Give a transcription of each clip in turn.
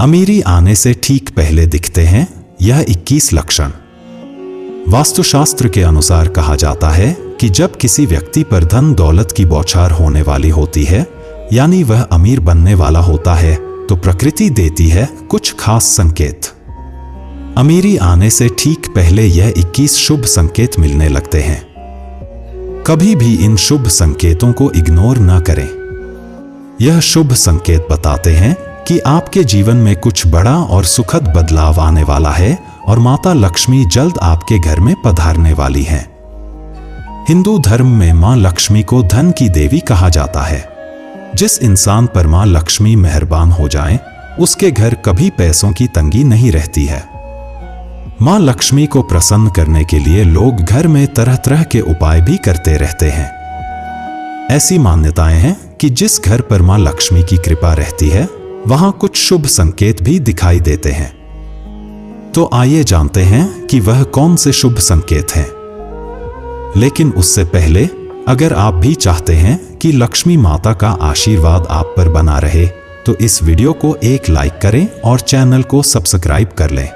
अमीरी आने से ठीक पहले दिखते हैं यह 21 लक्षण। वास्तुशास्त्र के अनुसार कहा जाता है कि जब किसी व्यक्ति पर धन दौलत की बौछार होने वाली होती है, यानी वह अमीर बनने वाला होता है, तो प्रकृति देती है कुछ खास संकेत। अमीरी आने से ठीक पहले यह 21 शुभ संकेत मिलने लगते हैं। कभी भी इन शुभ संकेतों को इग्नोर न करें। यह शुभ संकेत बताते हैं कि आपके जीवन में कुछ बड़ा और सुखद बदलाव आने वाला है और माता लक्ष्मी जल्द आपके घर में पधारने वाली हैं। हिंदू धर्म में मां लक्ष्मी को धन की देवी कहा जाता है। जिस इंसान पर मां लक्ष्मी मेहरबान हो जाएं, उसके घर कभी पैसों की तंगी नहीं रहती है। मां लक्ष्मी को प्रसन्न करने के लिए लोग घर में तरह तरह के उपाय भी करते रहते हैं। ऐसी मान्यताएं हैं कि जिस घर पर मां लक्ष्मी की कृपा रहती है, वहां कुछ शुभ संकेत भी दिखाई देते हैं। तो आइए जानते हैं कि वह कौन से शुभ संकेत हैं। लेकिन उससे पहले अगर आप भी चाहते हैं कि लक्ष्मी माता का आशीर्वाद आप पर बना रहे, तो इस वीडियो को एक लाइक करें और चैनल को सब्सक्राइब कर लें।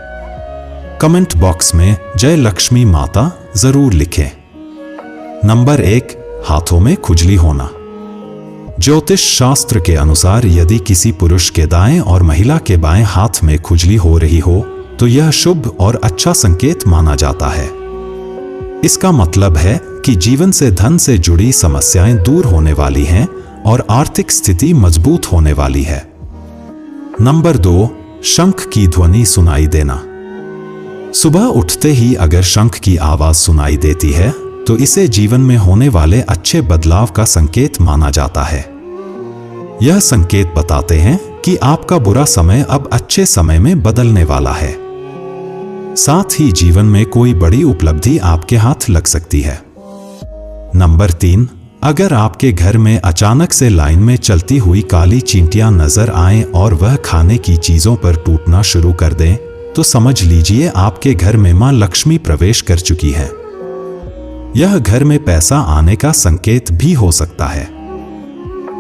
कमेंट बॉक्स में जय लक्ष्मी माता जरूर लिखें। नंबर 1, हाथों में खुजली होना। ज्योतिष शास्त्र के अनुसार यदि किसी पुरुष के दाएं और महिला के बाएं हाथ में खुजली हो रही हो, तो यह शुभ और अच्छा संकेत माना जाता है। इसका मतलब है कि जीवन से धन से जुड़ी समस्याएं दूर होने वाली हैं और आर्थिक स्थिति मजबूत होने वाली है। नंबर 2, शंख की ध्वनि सुनाई देना। सुबह उठते ही अगर शंख की आवाज सुनाई देती है, तो इसे जीवन में होने वाले अच्छे बदलाव का संकेत माना जाता है। यह संकेत बताते हैं कि आपका बुरा समय अब अच्छे समय में बदलने वाला है। साथ ही जीवन में कोई बड़ी उपलब्धि आपके हाथ लग सकती है। नंबर 3, अगर आपके घर में अचानक से लाइन में चलती हुई काली चींटियां नजर आएं और वह खाने की चीजों पर टूटना शुरू कर दें, तो समझ लीजिए आपके घर में मां लक्ष्मी प्रवेश कर चुकी है। यह घर में पैसा आने का संकेत भी हो सकता है।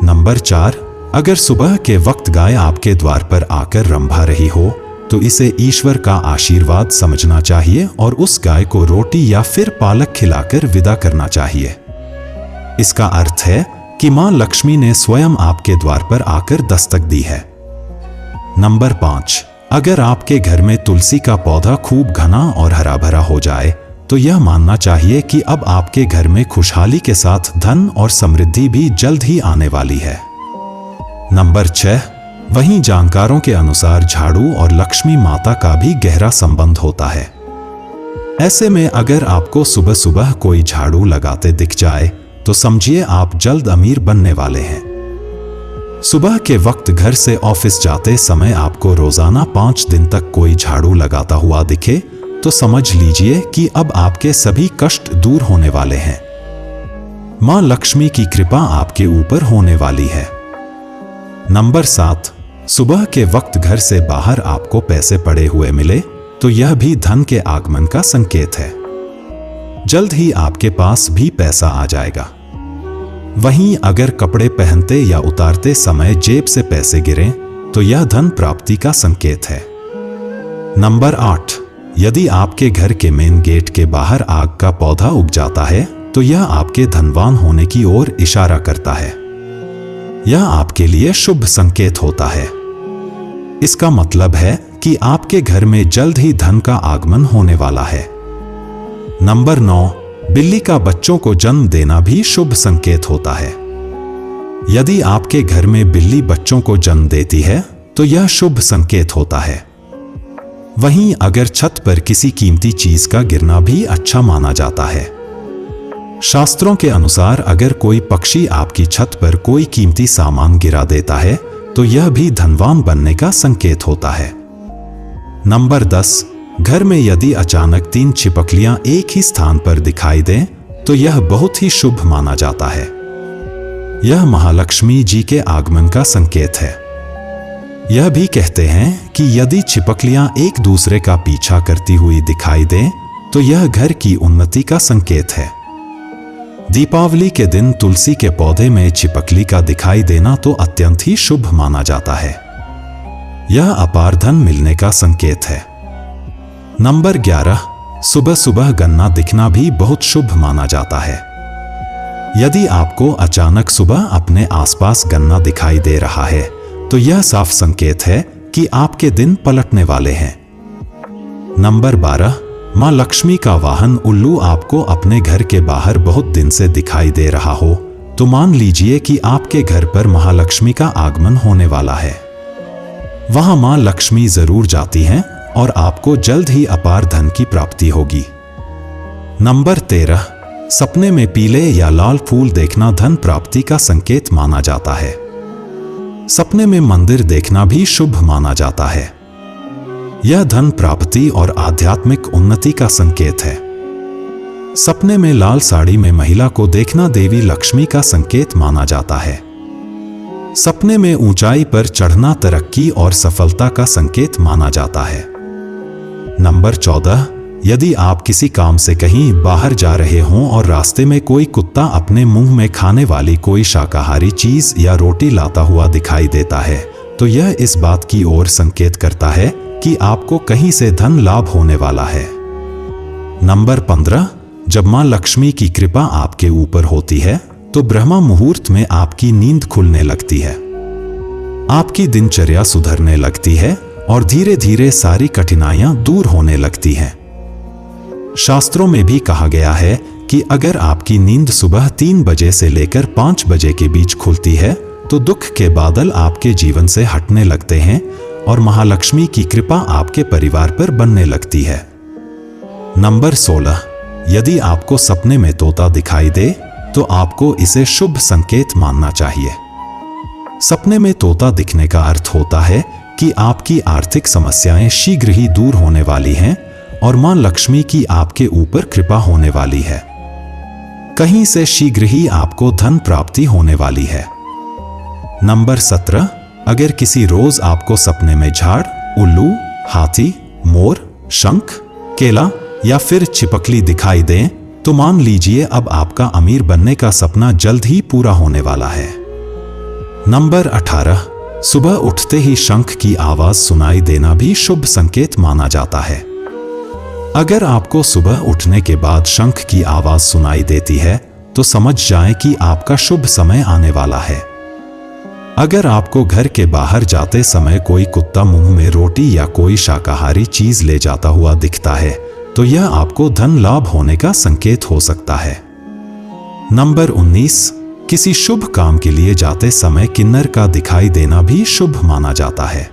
नंबर 4, अगर सुबह के वक्त गाय आपके द्वार पर आकर रंभा रही हो, तो इसे ईश्वर का आशीर्वाद समझना चाहिए और उस गाय को रोटी या फिर पालक खिलाकर विदा करना चाहिए। इसका अर्थ है कि मां लक्ष्मी ने स्वयं आपके द्वार पर आकर दस्तक दी है। नंबर 5, अगर आपके घर में तुलसी का पौधा खूब घना और हरा भरा हो जाए, तो यह मानना चाहिए कि अब आपके घर में खुशहाली के साथ धन और समृद्धि भी जल्द ही आने वाली है। नंबर 6, वहीं जानकारों के अनुसार झाड़ू और लक्ष्मी माता का भी गहरा संबंध होता है। ऐसे में अगर आपको सुबह सुबह कोई झाड़ू लगाते दिख जाए, तो समझिए आप जल्द अमीर बनने वाले हैं। सुबह के वक्त घर से ऑफिस जाते समय आपको रोजाना 5 दिन तक कोई झाड़ू लगाता हुआ दिखे, तो समझ लीजिए कि अब आपके सभी कष्ट दूर होने वाले हैं। मां लक्ष्मी की कृपा आपके ऊपर होने वाली है। नंबर 7, सुबह के वक्त घर से बाहर आपको पैसे पड़े हुए मिले, तो यह भी धन के आगमन का संकेत है। जल्द ही आपके पास भी पैसा आ जाएगा। वहीं अगर कपड़े पहनते या उतारते समय जेब से पैसे गिरें, तो यह धन प्राप्ति का संकेत है। नंबर 8, यदि आपके घर के मेन गेट के बाहर आग का पौधा उग जाता है, तो यह आपके धनवान होने की ओर इशारा करता है। यह आपके लिए शुभ संकेत होता है। इसका मतलब है कि आपके घर में जल्द ही धन का आगमन होने वाला है। नंबर 9, बिल्ली का बच्चों को जन्म देना भी शुभ संकेत होता है। यदि आपके घर में बिल्ली बच्चों को जन्म देती है, तो यह शुभ संकेत होता है। वहीं अगर छत पर किसी कीमती चीज का गिरना भी अच्छा माना जाता है। शास्त्रों के अनुसार अगर कोई पक्षी आपकी छत पर कोई कीमती सामान गिरा देता है, तो यह भी धनवान बनने का संकेत होता है। नंबर 10, घर में यदि अचानक 3 छिपकलियां एक ही स्थान पर दिखाई दें, तो यह बहुत ही शुभ माना जाता है। यह महालक्ष्मी जी के आगमन का संकेत है। यह भी कहते हैं कि यदि छिपकलियां एक दूसरे का पीछा करती हुई दिखाई दें, तो यह घर की उन्नति का संकेत है। दीपावली के दिन तुलसी के पौधे में छिपकली का दिखाई देना तो अत्यंत ही शुभ माना जाता है। यह अपार धन मिलने का संकेत है। नंबर 11, सुबह सुबह गन्ना दिखना भी बहुत शुभ माना जाता है। यदि आपको अचानक सुबह अपने आसपास गन्ना दिखाई दे रहा है तो यह साफ संकेत है कि आपके दिन पलटने वाले हैं। नंबर 12, मां लक्ष्मी का वाहन उल्लू आपको अपने घर के बाहर बहुत दिन से दिखाई दे रहा हो तो मान लीजिए कि आपके घर पर महालक्ष्मी का आगमन होने वाला है। वहां मां लक्ष्मी जरूर जाती हैं और आपको जल्द ही अपार धन की प्राप्ति होगी। नंबर 13, सपने में पीले या लाल फूल देखना धन प्राप्ति का संकेत माना जाता है। सपने में मंदिर देखना भी शुभ माना जाता है। यह धन प्राप्ति और आध्यात्मिक उन्नति का संकेत है। सपने में लाल साड़ी में महिला को देखना देवी लक्ष्मी का संकेत माना जाता है। सपने में ऊंचाई पर चढ़ना तरक्की और सफलता का संकेत माना जाता है। नंबर 14, यदि आप किसी काम से कहीं बाहर जा रहे हों और रास्ते में कोई कुत्ता अपने मुंह में खाने वाली कोई शाकाहारी चीज या रोटी लाता हुआ दिखाई देता है तो यह इस बात की ओर संकेत करता है कि आपको कहीं से धन लाभ होने वाला है। नंबर 15, जब मां लक्ष्मी की कृपा आपके ऊपर होती है तो ब्रह्मा मुहूर्त में आपकी नींद खुलने लगती है। आपकी दिनचर्या सुधरने लगती है और धीरे धीरे सारी कठिनाइयां दूर होने लगती हैं। शास्त्रों में भी कहा गया है कि अगर आपकी नींद सुबह 3 बजे से लेकर 5 बजे के बीच खुलती है तो दुख के बादल आपके जीवन से हटने लगते हैं और महालक्ष्मी की कृपा आपके परिवार पर बनने लगती है। नंबर 16, यदि आपको सपने में तोता दिखाई दे तो आपको इसे शुभ संकेत मानना चाहिए। सपने में तोता दिखने का अर्थ होता है कि आपकी आर्थिक समस्याएं शीघ्र ही दूर होने वाली हैं और मां लक्ष्मी की आपके ऊपर कृपा होने वाली है। कहीं से शीघ्र ही आपको धन प्राप्ति होने वाली है। नंबर 17, अगर किसी रोज आपको सपने में झाड़, उल्लू, हाथी, मोर, शंख, केला या फिर छिपकली दिखाई दें तो मान लीजिए अब आपका अमीर बनने का सपना जल्द ही पूरा होने वाला है। नंबर 18, सुबह उठते ही शंख की आवाज सुनाई देना भी शुभ संकेत माना जाता है। अगर आपको सुबह उठने के बाद शंख की आवाज सुनाई देती है तो समझ जाएं कि आपका शुभ समय आने वाला है। अगर आपको घर के बाहर जाते समय कोई कुत्ता मुंह में रोटी या कोई शाकाहारी चीज ले जाता हुआ दिखता है तो यह आपको धन लाभ होने का संकेत हो सकता है। नंबर 19, किसी शुभ काम के लिए जाते समय किन्नर का दिखाई देना भी शुभ माना जाता है।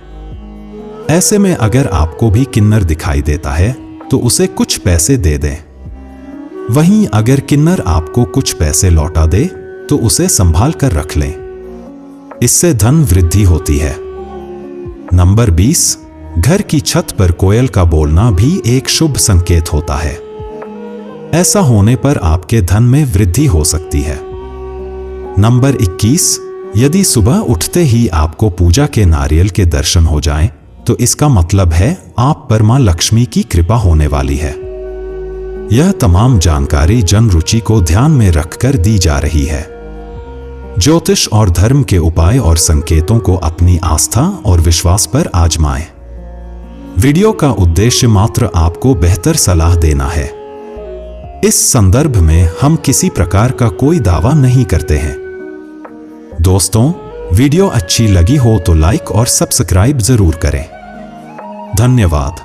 ऐसे में अगर आपको भी किन्नर दिखाई देता है तो उसे कुछ पैसे दे दें। वहीं अगर किन्नर आपको कुछ पैसे लौटा दे तो उसे संभाल कर रख लें। इससे धन वृद्धि होती है। नंबर 20, घर की छत पर कोयल का बोलना भी एक शुभ संकेत होता है। ऐसा होने पर आपके धन में वृद्धि हो सकती है। नंबर 21, यदि सुबह उठते ही आपको पूजा के नारियल के दर्शन हो जाएं, तो इसका मतलब है आप पर मां लक्ष्मी की कृपा होने वाली है। यह तमाम जानकारी जन रुचि को ध्यान में रखकर दी जा रही है। ज्योतिष और धर्म के उपाय और संकेतों को अपनी आस्था और विश्वास पर आजमाएं। वीडियो का उद्देश्य मात्र आपको बेहतर सलाह देना है। इस संदर्भ में हम किसी प्रकार का कोई दावा नहीं करते हैं। दोस्तों, वीडियो अच्छी लगी हो तो लाइक और सब्सक्राइब जरूर करें। धन्यवाद।